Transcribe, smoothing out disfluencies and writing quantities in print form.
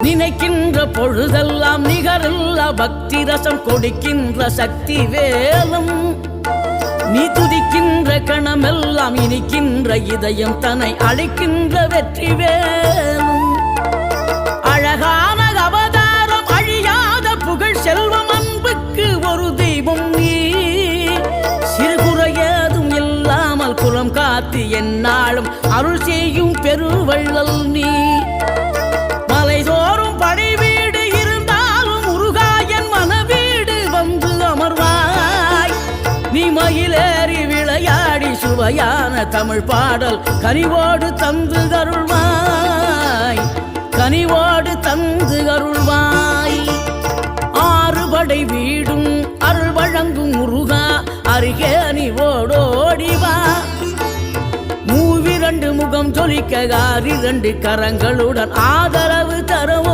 நினைக்கின்ற பொழுதெல்லாம் நிகரில்ல பக்தி ரசம் கொடுக்கின்ற சக்தி வேலும் நீ துதிக்கின்ற கணமெல்லாம் இனிக்கின்ற இதயம் தன்னை அழைக்கின்ற வெற்றி வேலும் அழகான அவதாரம் அழியாத புகழ் செல்வம் அன்புக்கு ஒரு தெய்வம் நீ சிறுகுறையதும் இல்லாமல் குலம் காத்து எந்நாளும் அருள் செய்யும் பெருவள்ளல் நீ மலைதோறும் படை வீடு இருந்தாலும் முருகாயன் மனவீடு வந்து அமர்வாய் நீ மயிலேறி விளையாடி சுவையான தமிழ் பாடல் கனிவோடு தந்து அருள்வாய் கனிவோடு தந்து அருள்வாய் ஆறுபடை வீடும் அருள் வழங்கும் முருகா அருகே நீ ஓடோடிவா மூவிரண்டு முகம் ஜொலிக்க 6 கரங்களுடன் ஆதரவு தரவோ